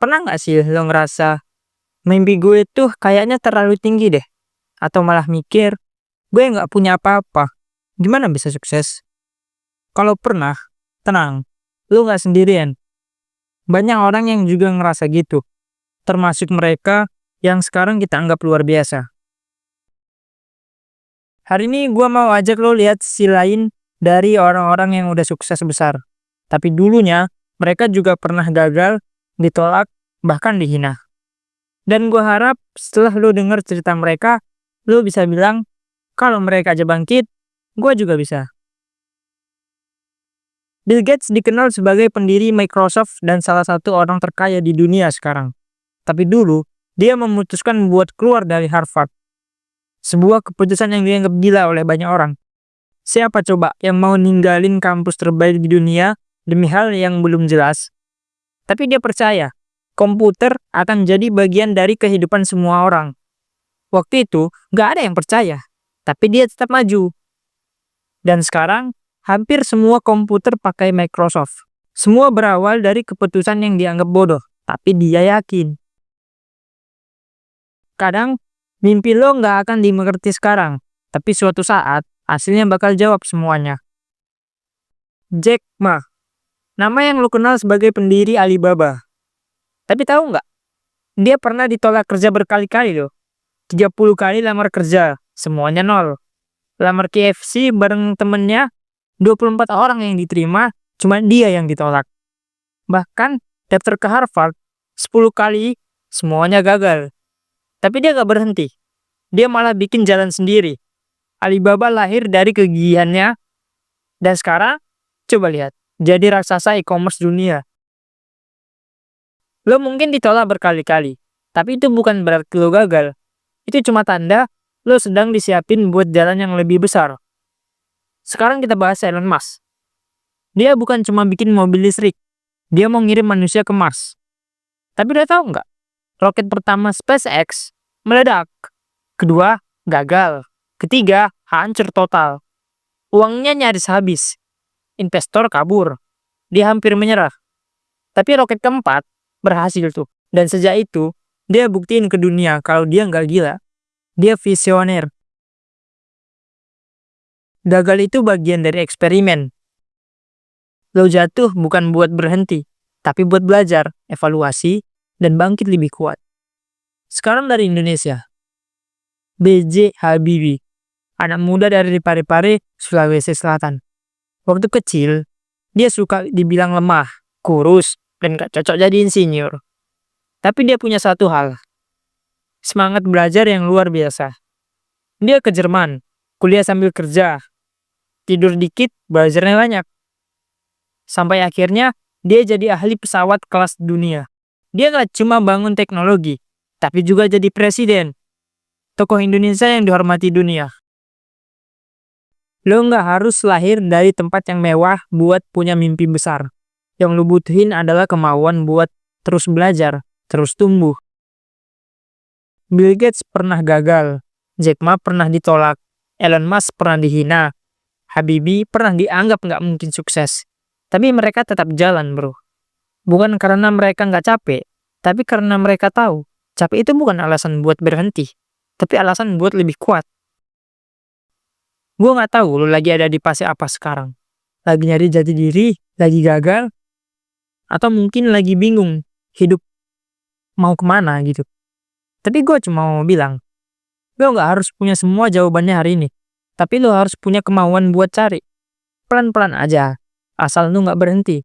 Pernah nggak sih lo ngerasa mimpi gue tuh kayaknya terlalu tinggi deh? Atau malah mikir, gue nggak punya apa-apa. Gimana bisa sukses? Kalau pernah, tenang, lo nggak sendirian. Banyak orang yang juga ngerasa gitu, termasuk mereka yang sekarang kita anggap luar biasa. Hari ini gue mau ajak lo lihat sisi lain dari orang-orang yang udah sukses besar. Tapi dulunya, mereka juga pernah gagal, ditolak, bahkan dihina. Dan gue harap setelah lo denger cerita mereka, lo bisa bilang, kalau mereka aja bangkit, gue juga bisa. Bill Gates dikenal sebagai pendiri Microsoft dan salah satu orang terkaya di dunia sekarang. Tapi dulu, dia memutuskan buat keluar dari Harvard. Sebuah keputusan yang dianggap gila oleh banyak orang. Siapa coba yang mau ninggalin kampus terbaik di dunia demi hal yang belum jelas? Tapi dia percaya, komputer akan jadi bagian dari kehidupan semua orang. Waktu itu, gak ada yang percaya. Tapi dia tetap maju. Dan sekarang, hampir semua komputer pakai Microsoft. Semua berawal dari keputusan yang dianggap bodoh, tapi dia yakin. Kadang, mimpi lo nggak akan dimengerti sekarang, tapi suatu saat, hasilnya bakal jawab semuanya. Jack Ma, nama yang lo kenal sebagai pendiri Alibaba. Tapi tahu nggak? Dia pernah ditolak kerja berkali-kali loh. 30 kali lamar kerja, semuanya nol. Lamar KFC bareng temennya, 24 orang yang diterima, cuma dia yang ditolak. Bahkan daftar ke Harvard 10 kali, semuanya gagal. Tapi dia gak berhenti. Dia malah bikin jalan sendiri. Alibaba lahir dari kegigihannya, dan sekarang, coba lihat, jadi raksasa e-commerce dunia. Lo mungkin ditolak berkali-kali, tapi itu bukan berarti lo gagal. Itu cuma tanda lo sedang disiapin buat jalan yang lebih besar. Sekarang kita bahas Elon Musk. Dia bukan cuma bikin mobil listrik, dia mau ngirim manusia ke Mars. Tapi udah tahu nggak? Roket pertama SpaceX meledak. Kedua, gagal. Ketiga, hancur total. Uangnya nyaris habis. Investor kabur. Dia hampir menyerah. Tapi roket keempat berhasil tuh. Dan sejak itu, dia buktiin ke dunia kalau dia nggak gila. Dia visioner. Gagal itu bagian dari eksperimen. Lo jatuh bukan buat berhenti, tapi buat belajar, evaluasi, dan bangkit lebih kuat. Sekarang dari Indonesia. B.J. Habibie, anak muda dari Parepare, Sulawesi Selatan. Waktu kecil, dia suka dibilang lemah, kurus, dan gak cocok jadi insinyur. Tapi dia punya satu hal, semangat belajar yang luar biasa. Dia ke Jerman, kuliah sambil kerja, tidur dikit, belajarnya banyak. Sampai akhirnya, dia jadi ahli pesawat kelas dunia. Dia gak cuma bangun teknologi, tapi juga jadi presiden. Tokoh Indonesia yang dihormati dunia. Lo gak harus lahir dari tempat yang mewah buat punya mimpi besar. Yang lo butuhin adalah kemauan buat terus belajar, terus tumbuh. Bill Gates pernah gagal, Jack Ma pernah ditolak, Elon Musk pernah dihina, Habibie pernah dianggap gak mungkin sukses. Tapi mereka tetap jalan, bro. Bukan karena mereka nggak capek, tapi karena mereka tahu, capek itu bukan alasan buat berhenti, tapi alasan buat lebih kuat. Gue nggak tahu lo lagi ada di fase apa sekarang. Lagi nyari jati diri, lagi gagal, atau mungkin lagi bingung hidup mau kemana gitu. Tapi gue cuma mau bilang, lo nggak harus punya semua jawabannya hari ini, tapi lo harus punya kemauan buat cari. Pelan-pelan aja. Asal lu gak berhenti.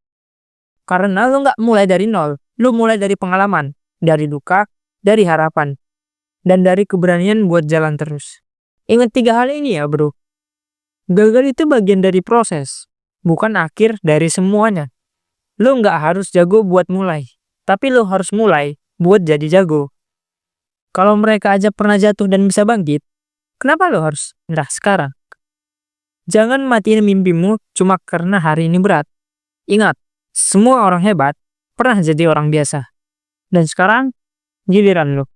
Karena lu gak mulai dari nol. Lu mulai dari pengalaman, dari duka, dari harapan, dan dari keberanian buat jalan terus. Ingat 3 hal ini ya bro. Gagal itu bagian dari proses, bukan akhir dari semuanya. Lu gak harus jago buat mulai, tapi lu harus mulai buat jadi jago. Kalau mereka aja pernah jatuh dan bisa bangkit, kenapa lu harus nyerah sekarang? Jangan matiin mimpimu cuma karena hari ini berat. Ingat, semua orang hebat pernah jadi orang biasa. Dan sekarang, giliran lo.